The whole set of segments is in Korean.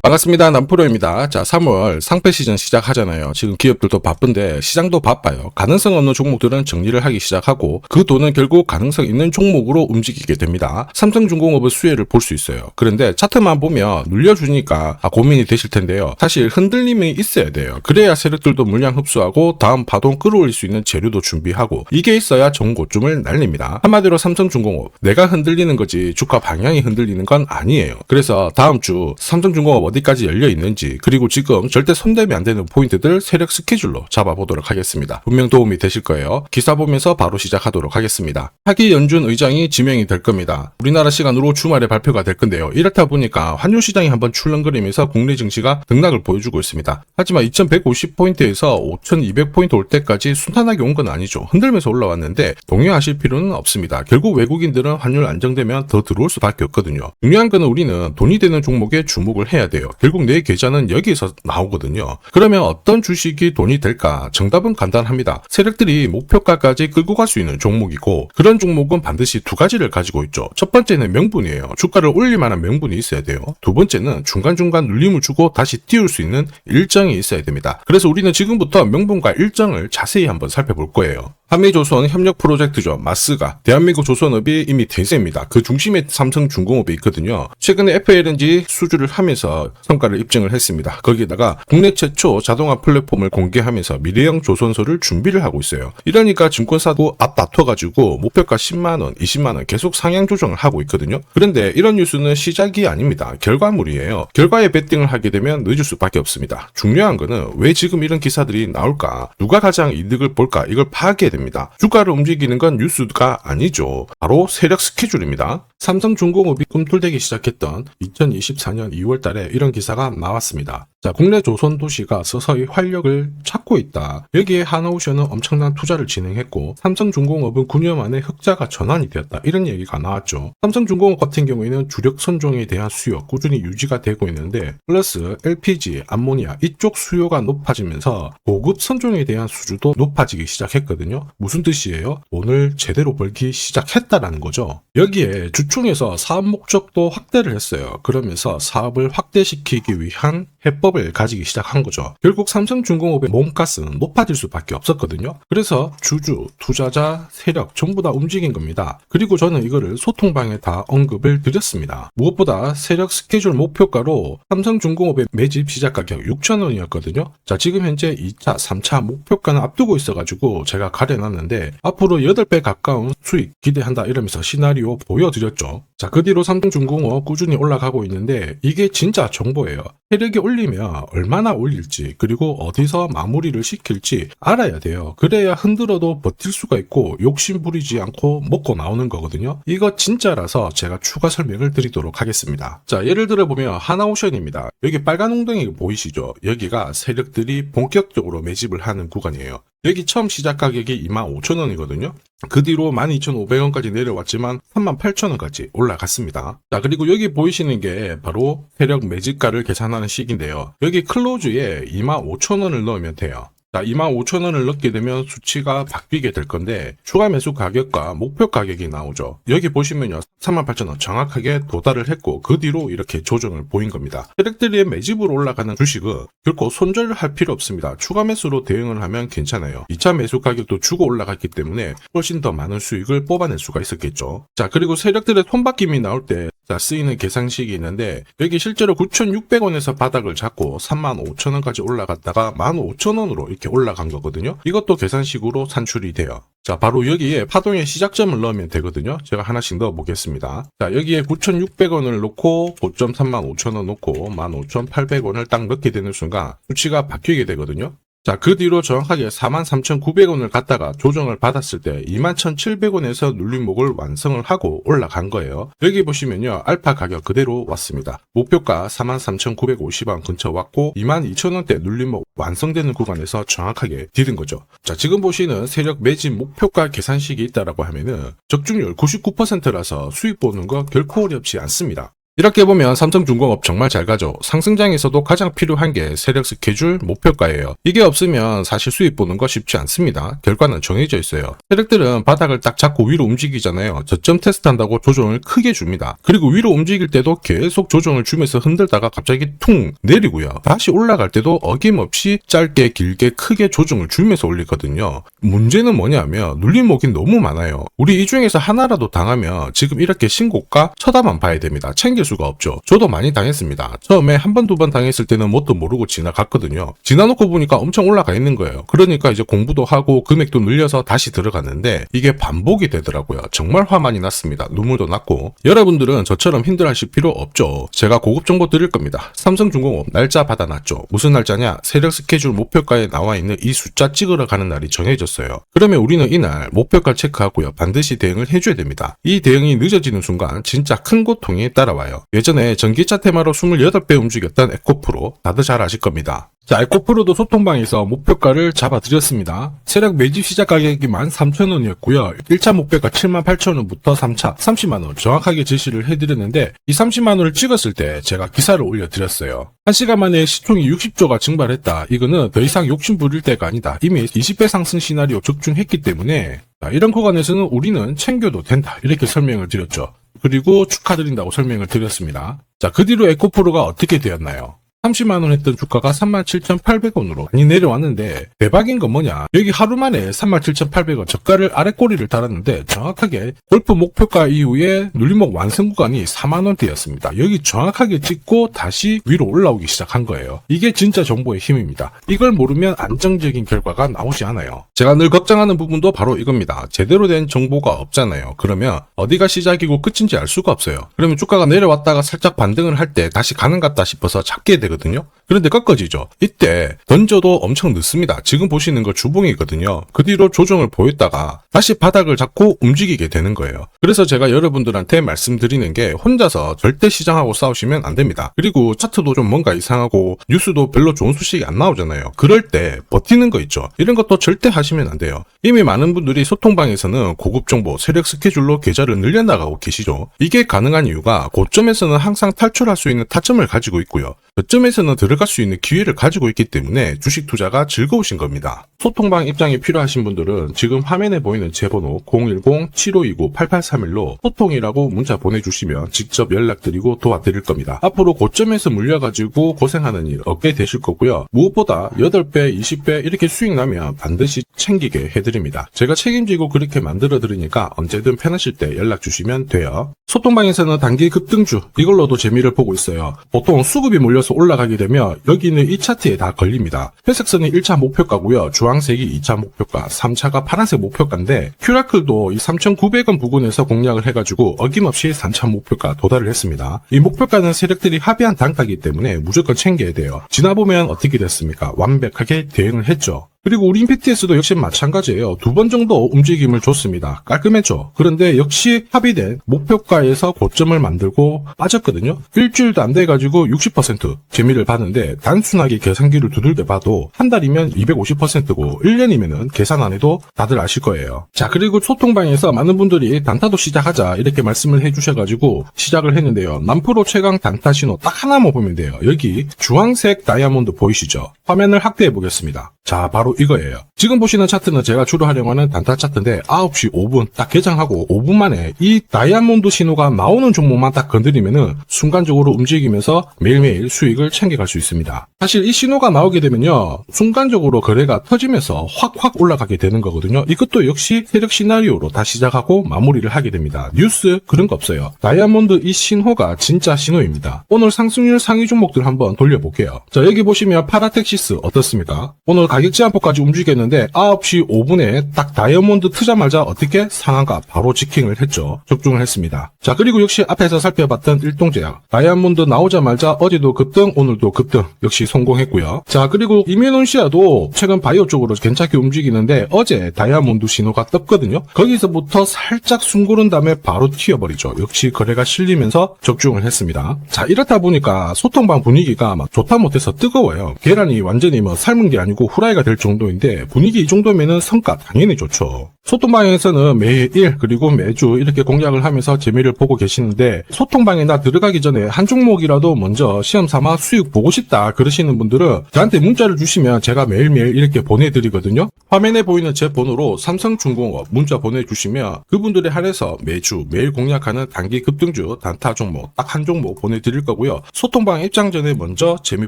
반갑습니다. 남프로입니다. 자, 3월 상패 시즌 시작하잖아요. 지금 기업들도 바쁜데 시장도 바빠요. 가능성 없는 종목들은 정리를 하기 시작하고 그 돈은 결국 가능성 있는 종목으로 움직이게 됩니다. 삼성중공업의 수혜를 볼 수 있어요. 그런데 차트만 보면 눌려주니까 고민이 되실 텐데요. 사실 흔들림이 있어야 돼요. 그래야 세력들도 물량 흡수하고 다음 파동 끌어올릴 수 있는 재료도 준비하고 이게 있어야 좋은 고점을 날립니다. 한마디로 삼성중공업 내가 흔들리는 거지 주가 방향이 흔들리는 건 아니에요. 그래서 다음 주 삼성중공업 어디까지 열려 있는지 그리고 지금 절대 손대면 안 되는 포인트들 세력 스케줄로 잡아보도록 하겠습니다. 분명 도움이 되실 거예요. 기사 보면서 바로 시작하도록 하겠습니다. 하기 연준 의장이 지명이 될 겁니다. 우리나라 시간으로 주말에 발표가 될 건데요. 이렇다 보니까 환율 시장이 한번 출렁거리면서 국내 증시가 등락을 보여주고 있습니다. 하지만 2150포인트에서 5200포인트 올 때까지 순탄하게 온 건 아니죠. 흔들면서 올라왔는데 동요하실 필요는 없습니다. 결국 외국인들은 환율 안정되면 더 들어올 수밖에 없거든요. 중요한 거는 우리는 돈이 되는 종목에 주목을 해야 돼요. 결국 내 계좌는 여기서 나오거든요. 그러면 어떤 주식이 돈이 될까? 정답은 간단합니다. 세력들이 목표가까지 끌고 갈 수 있는 종목이고 그런 종목은 반드시 두 가지를 가지고 있죠. 첫 번째는 명분이에요. 주가를 올릴 만한 명분이 있어야 돼요. 두 번째는 중간중간 눌림을 주고 다시 띄울 수 있는 일정이 있어야 됩니다. 그래서 우리는 지금부터 명분과 일정을 자세히 한번 살펴볼 거예요. 한미조선 협력 프로젝트죠. 마스가 대한민국 조선업이 이미 대세입니다. 그 중심에 삼성중공업이 있거든요. 최근에 FLNG 수주를 하면서 성과를 입증을 했습니다. 거기에다가 국내 최초 자동화 플랫폼을 공개하면서 미래형 조선소를 준비를 하고 있어요. 이러니까 증권사도 앞다퉈가지고 목표가 10만원, 20만원 계속 상향 조정을 하고 있거든요. 그런데 이런 뉴스는 시작이 아닙니다. 결과물이에요. 결과에 베팅을 하게 되면 늦을 수밖에 없습니다. 중요한 거는 왜 지금 이런 기사들이 나올까? 누가 가장 이득을 볼까? 이걸 파악해야 됩니다. 주가를 움직이는 건 뉴스가 아니죠. 바로 세력 스케줄입니다. 삼성중공업이 꿈틀대기 시작했던 2024년 2월 달에 이런 기사가 나왔습니다. 자, 국내 조선 도시가 서서히 활력을 찾고 있다. 여기에 하나오션은 엄청난 투자를 진행했고 삼성중공업은 9년 만에 흑자가 전환이 되었다. 이런 얘기가 나왔죠. 삼성중공업 같은 경우에는 주력 선종에 대한 수요 꾸준히 유지가 되고 있는데 플러스 LPG, 암모니아 이쪽 수요가 높아지면서 고급 선종에 대한 수주도 높아지기 시작했거든요. 무슨 뜻이에요? 돈을 제대로 벌기 시작했다라는 거죠. 여기에 주총에서 사업 목적도 확대를 했어요. 그러면서 사업을 확대시키기 위한 해법을 가지기 시작한 거죠. 결국 삼성중공업의 몸값은 높아질 수밖에 없었거든요. 그래서 주주, 투자자, 세력 전부 다 움직인 겁니다. 그리고 저는 이거를 소통방에 다 언급을 드렸습니다. 무엇보다 세력 스케줄 목표가로 삼성중공업의 매집 시작 가격 6,000원이었거든요. 자, 지금 현재 2차, 3차 목표가는 앞두고 있어가지고 제가 가려놨는데 앞으로 8배 가까운 수익 기대한다 이러면서 시나리오 보여드렸죠. 자, 그 뒤로 삼성중공업 꾸준히 올라가고 있는데 이게 진짜 정보예요. 세력이 올리면 얼마나 올릴지 그리고 어디서 마무리를 시킬지 알아야 돼요. 그래야 흔들어도 버틸 수가 있고 욕심 부리지 않고 먹고 나오는 거거든요. 이거 진짜라서 제가 추가 설명을 드리도록 하겠습니다. 자, 예를 들어 보면 하나오션입니다. 여기 빨간 웅덩이 보이시죠? 여기가 세력들이 본격적으로 매집을 하는 구간이에요. 여기 처음 시작 가격이 25,000원이거든요. 그 뒤로 12,500원까지 내려왔지만 38,000원까지 올라갔습니다. 자, 그리고 여기 보이시는 게 바로 세력 매집가를 계산하는 식인데요. 여기 클로즈에 25,000원을 넣으면 돼요. 자, 25,000원을 넣게 되면 수치가 바뀌게 될 건데 추가 매수 가격과 목표 가격이 나오죠. 여기 보시면요. 38,000원 정확하게 도달을 했고 그 뒤로 이렇게 조정을 보인 겁니다. 세력들이 매집으로 올라가는 주식은 결코 손절할 필요 없습니다. 추가 매수로 대응을 하면 괜찮아요. 2차 매수 가격도 주고 올라갔기 때문에 훨씬 더 많은 수익을 뽑아낼 수가 있었겠죠. 자, 그리고 세력들의 손바뀜이 나올 때 쓰이는 계산식이 있는데 여기 실제로 9,600원에서 바닥을 잡고 35,000원까지 올라갔다가 15,000원으로 이렇게 올라간 거거든요. 이것도 계산식으로 산출이 돼요. 자, 바로 여기에 파동의 시작점을 넣으면 되거든요. 제가 하나씩 넣어 보겠습니다. 자, 여기에 9,600원을 놓고 고점 35,000원 놓고 15,800원을 딱 넣게 되는 순간 수치가 바뀌게 되거든요. 자, 그 뒤로 정확하게 43,900원을 갖다가 조정을 받았을 때 21,700원에서 눌림목을 완성을 하고 올라간 거예요. 여기 보시면요. 알파 가격 그대로 왔습니다. 목표가 43,950원 근처 왔고 22,000원대 눌림목 완성되는 구간에서 정확하게 디딘 거죠. 자, 지금 보시는 세력 매집 목표가 계산식이 있다라고 하면은 적중률 99%라서 수익 보는 거 결코 어렵지 않습니다. 이렇게 보면 삼성중공업 정말 잘 가죠. 상승장에서도 가장 필요한 게 세력 스케줄, 목표가예요. 이게 없으면 사실 수익 보는 거 쉽지 않습니다. 결과는 정해져 있어요. 세력들은 바닥을 딱 잡고 위로 움직이잖아요. 저점 테스트한다고 조정을 크게 줍니다. 그리고 위로 움직일 때도 계속 조정을 주면서 흔들다가 갑자기 퉁 내리고요. 다시 올라갈 때도 어김없이 짧게 길게 크게 조정을 주면서 올리거든요. 문제는 뭐냐면 눌림목이 너무 많아요. 우리 이 중에서 하나라도 당하면 지금 이렇게 신고가 쳐다만 봐야 됩니다. 챙길 수가 없죠. 저도 많이 당했습니다. 처음에 한 번, 두 번 당했을 때는 뭣도 모르고 지나갔거든요. 지나놓고 보니까 엄청 올라가 있는 거예요. 그러니까 이제 공부도 하고 금액도 늘려서 다시 들어갔는데 이게 반복이 되더라고요. 정말 화만이 났습니다. 눈물도 났고. 여러분들은 저처럼 힘들어하실 필요 없죠. 제가 고급 정보 드릴 겁니다. 삼성중공업 날짜 받아놨죠. 무슨 날짜냐? 세력 스케줄 목표가에 나와 있는 이 숫자 찍으러 가는 날이 정해졌어요. 그러면 우리는 이날 목표가 체크하고요. 반드시 대응을 해줘야 됩니다. 이 대응이 늦어지는 순간 진짜 큰 고통이 따라와요. 예전에 전기차 테마로 28배 움직였던 에코프로 다들 잘 아실 겁니다. 자, 에코프로도 소통방에서 목표가를 잡아드렸습니다. 세력 매집 시작 가격이 13,000원이었고요. 1차 목표가 78,000원부터 3차 30만원 정확하게 제시를 해드렸는데 이 30만원을 찍었을 때 제가 기사를 올려드렸어요. 1시간 만에 시총이 60조가 증발했다. 이거는 더 이상 욕심 부릴 때가 아니다. 이미 20배 상승 시나리오 적중했기 때문에 이런 구간에서는 우리는 챙겨도 된다. 이렇게 설명을 드렸죠. 그리고 축하드린다고 설명을 드렸습니다. 자, 그 뒤로 에코프로가 어떻게 되었나요? 30만원 했던 주가가 37,800원으로 많이 내려왔는데 대박인 건 뭐냐, 여기 하루 만에 37,800원 저가를 아래꼬리를 달았는데 정확하게 골프 목표가 이후에 눌림목 완성 구간이 4만원대였습니다. 여기 정확하게 찍고 다시 위로 올라오기 시작한 거예요. 이게 진짜 정보의 힘입니다. 이걸 모르면 안정적인 결과가 나오지 않아요. 제가 늘 걱정하는 부분도 바로 이겁니다. 제대로 된 정보가 없잖아요. 그러면 어디가 시작이고 끝인지 알 수가 없어요. 그러면 주가가 내려왔다가 살짝 반등을 할 때 다시 가는 것 같다 싶어서 잡게 되거든요. 그런데 꺾어지죠. 이때 던져도 엄청 늦습니다. 지금 보시는 거 주봉이거든요. 그 뒤로 조정을 보였다가 다시 바닥을 잡고 움직이게 되는 거예요. 그래서 제가 여러분들한테 말씀드리는 게 혼자서 절대 시장하고 싸우시면 안 됩니다. 그리고 차트도 좀 뭔가 이상하고 뉴스도 별로 좋은 소식이 안 나오잖아요. 그럴 때 버티는 거 있죠. 이런 것도 절대 하시면 안 돼요. 이미 많은 분들이 소통방에서는 고급 정보, 세력 스케줄로 계좌를 늘려나가고 계시죠. 이게 가능한 이유가 고점에서는 항상 탈출할 수 있는 타점을 가지고 있고요. 저점에서는 들어갈 수 있는 기회를 가지고 있기 때문에 주식 투자가 즐거우신 겁니다. 소통방 입장이 필요하신 분들은 지금 화면에 보이는 제 번호 010-7529-8831로 소통이라고 문자 보내주시면 직접 연락드리고 도와드릴 겁니다. 앞으로 고점에서 물려가지고 고생하는 일 없게 되실 거고요. 무엇보다 8배, 20배 이렇게 수익 나면 반드시 챙기게 해드립니다. 제가 책임지고 그렇게 만들어드리니까 언제든 편하실 때 연락 주시면 돼요. 소통방에서는 단기 급등주 이걸로도 재미를 보고 있어요. 보통 수급이 몰려서 올라가게 되면 여기 있는 이 차트에 다 걸립니다. 회색선이 1차 목표가고요. 주황색이 2차 목표가, 3차가 파란색 목표가인데 큐라클도 이 3,900원 부근에서 공략을 해가지고 어김없이 3차 목표가 도달을 했습니다. 이 목표가는 세력들이 합의한 단가이기 때문에 무조건 챙겨야 돼요. 지나보면 어떻게 됐습니까? 완벽하게 대응을 했죠. 그리고 우리 임팩트에서도 역시 마찬가지예요. 2번 정도 움직임을 줬습니다. 깔끔했죠. 그런데 역시 합의된 목표가에서 고점을 만들고 빠졌거든요. 일주일도 안 돼가지고 60% 재미를 봤는데 단순하게 계산기를 두들겨 봐도 한 달이면 250%고 1년이면은 계산 안 해도 다들 아실 거예요. 자, 그리고 소통방에서 많은 분들이 단타도 시작하자 이렇게 말씀을 해주셔가지고 시작을 했는데요. 남프로 최강 단타 신호 딱 하나만 보면 돼요. 여기 주황색 다이아몬드 보이시죠? 화면을 확대해 보겠습니다. 자, 바로 이거예요. 지금 보시는 차트는 제가 주로 활용하는 단타 차트인데 9시 5분 딱 개장하고 5분 만에 이 다이아몬드 신호가 나오는 종목만 딱 건드리면은 순간적으로 움직이면서 매일매일 수익을 챙겨갈 수 있습니다. 사실 이 신호가 나오게 되면요, 순간적으로 거래가 터지면서 확 올라가게 되는 거거든요. 이것도 역시 세력 시나리오로 다 시작하고 마무리를 하게 됩니다. 뉴스 그런 거 없어요. 다이아몬드 이 신호가 진짜 신호입니다. 오늘 상승률 상위 종목들 한번 돌려볼게요. 자, 여기 보시면 파라텍시스 어떻습니까? 오늘 가격 제한폭까지 움직였는데 9시 5분에 딱 다이아몬드 트자마자 어떻게 상한가 바로 지킹을 했죠. 적중을 했습니다. 자, 그리고 역시 앞에서 살펴봤던 일동제약 다이아몬드 나오자마자 어제도 급등 오늘도 급등 역시 성공했고요. 자, 그리고 이뮤논시아도 최근 바이오 쪽으로 괜찮게 움직이는데 어제 다이아몬드 신호가 떴거든요. 거기서부터 살짝 숨고른 다음에 바로 튀어버리죠. 역시 거래가 실리면서 적중을 했습니다. 자, 이렇다 보니까 소통방 분위기가 막 좋다 못해서 뜨거워요. 계란이 완전히 삶은 게 아니고 후라이가 될 정도인데 분위기 이 정도면은 성과 당연히 좋죠. 소통방에서는 매일 그리고 매주 이렇게 공략을 하면서 재미를 보고 계시는데, 소통방에 나 들어가기 전에 한 종목이라도 먼저 시험 삼아 수익 보고 싶다 그러시는 분들은 저한테 문자를 주시면 제가 매일매일 이렇게 보내드리거든요. 화면에 보이는 제 번호로 삼성중공업 문자 보내주시면 그분들에 한해서 매주 매일 공략하는 단기 급등주 단타 종목 딱 한 종목 보내드릴 거고요. 소통방 입장 전에 먼저 재미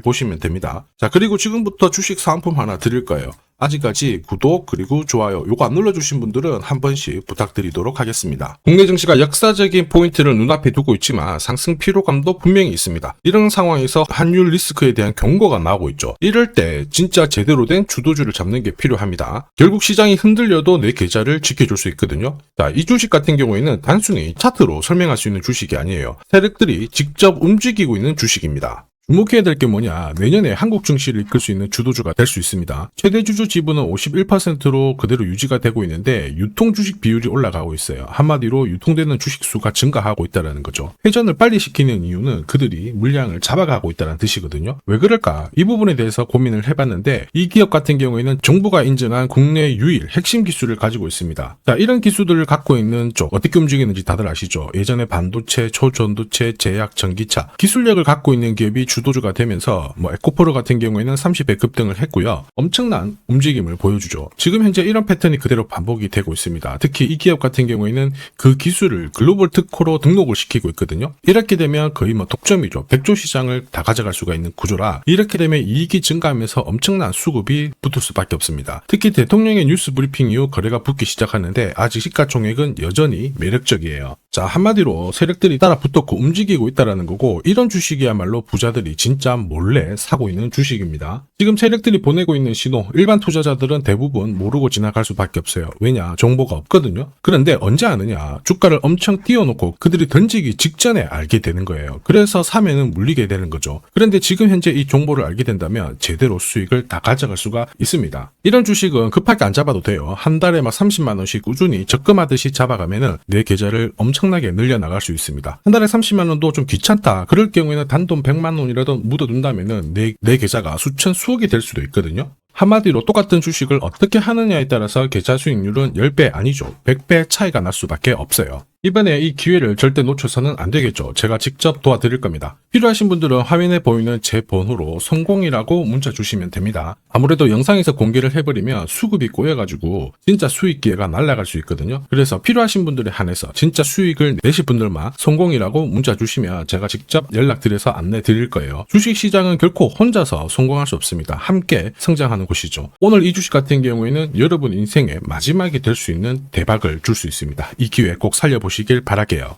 보시면 됩니다. 자, 그리고 지금부터 주식 사은품 하나 드릴 거예요. 아직까지 구독 그리고 좋아요 요거 안 눌러주신 분들은 한 번씩 부탁드리도록 하겠습니다. 국내 증시가 역사적인 포인트를 눈앞에 두고 있지만 상승 피로감도 분명히 있습니다. 이런 상황에서 환율 리스크에 대한 경고가 나오고 있죠. 이럴 때 진짜 제대로 된 주도주를 잡는 게 필요합니다. 결국 시장이 흔들려도 내 계좌를 지켜줄 수 있거든요. 자, 이 주식 같은 경우에는 단순히 차트로 설명할 수 있는 주식이 아니에요. 세력들이 직접 움직이고 있는 주식입니다. 주목해야 될 게 뭐냐, 내년에 한국 증시를 이끌 수 있는 주도주가 될 수 있습니다. 최대 주주 지분은 51%로 그대로 유지가 되고 있는데 유통 주식 비율이 올라가고 있어요. 한마디로 유통되는 주식 수가 증가하고 있다는 거죠. 회전을 빨리 시키는 이유는 그들이 물량을 잡아가고 있다는 뜻이거든요. 왜 그럴까? 이 부분에 대해서 고민을 해봤는데, 이 기업 같은 경우에는 정부가 인정한 국내 유일 핵심 기술을 가지고 있습니다. 자, 이런 기술들을 갖고 있는 쪽 어떻게 움직이는지 다들 아시죠? 예전에 반도체, 초전도체, 제약, 전기차 기술력을 갖고 있는 기업이 주도주가 되면서 에코프로 같은 경우에는 30배 급등을 했고요. 엄청난 움직임을 보여주죠. 지금 현재 이런 패턴이 그대로 반복이 되고 있습니다. 특히 이 기업 같은 경우에는 그 기술을 글로벌 특허로 등록을 시키고 있거든요. 이렇게 되면 거의 독점이죠. 100조 시장을 다 가져갈 수가 있는 구조라, 이렇게 되면 이익이 증가하면서 엄청난 수급이 붙을 수밖에 없습니다. 특히 대통령의 뉴스 브리핑 이후 거래가 붙기 시작하는데 아직 시가총액은 여전히 매력적이에요. 자, 한마디로 세력들이 따라 붙었고 움직이고 있다는 거고, 이런 주식이야말로 부자들이 진짜 몰래 사고 있는 주식입니다. 지금 세력들이 보내고 있는 신호, 일반 투자자들은 대부분 모르고 지나갈 수밖에 없어요. 왜냐? 정보가 없거든요. 그런데 언제 아느냐? 주가를 엄청 띄워놓고 그들이 던지기 직전에 알게 되는 거예요. 그래서 사면은 물리게 되는 거죠. 그런데 지금 현재 이 정보를 알게 된다면 제대로 수익을 다 가져갈 수가 있습니다. 이런 주식은 급하게 안 잡아도 돼요. 한 달에 30만 원씩 꾸준히 적금하듯이 잡아가면은 내 계좌를 엄청나게 늘려나갈 수 있습니다. 한 달에 30만 원도 좀 귀찮다 그럴 경우에는 단돈 100만 원이라도 묻어둔다면은 내 계좌가 수천 수억이 될 수도 있거든요. 한마디로 똑같은 주식을 어떻게 하느냐에 따라서 계좌 수익률은 10배 아니죠. 100배 차이가 날 수밖에 없어요. 이번에 이 기회를 절대 놓쳐서는 안 되겠죠. 제가 직접 도와드릴 겁니다. 필요하신 분들은 화면에 보이는 제 번호로 성공이라고 문자 주시면 됩니다. 아무래도 영상에서 공개를 해버리면 수급이 꼬여가지고 진짜 수익 기회가 날아갈 수 있거든요. 그래서 필요하신 분들에 한해서 진짜 수익을 내실 분들만 성공이라고 문자 주시면 제가 직접 연락드려서 안내 드릴 거예요. 주식시장은 결코 혼자서 성공할 수 없습니다. 함께 성장하는 곳이죠. 오늘 이 주식 같은 경우에는 여러분 인생의 마지막이 될 수 있는 대박을 줄 수 있습니다. 이 기회 꼭 살려보시길 바랄게요.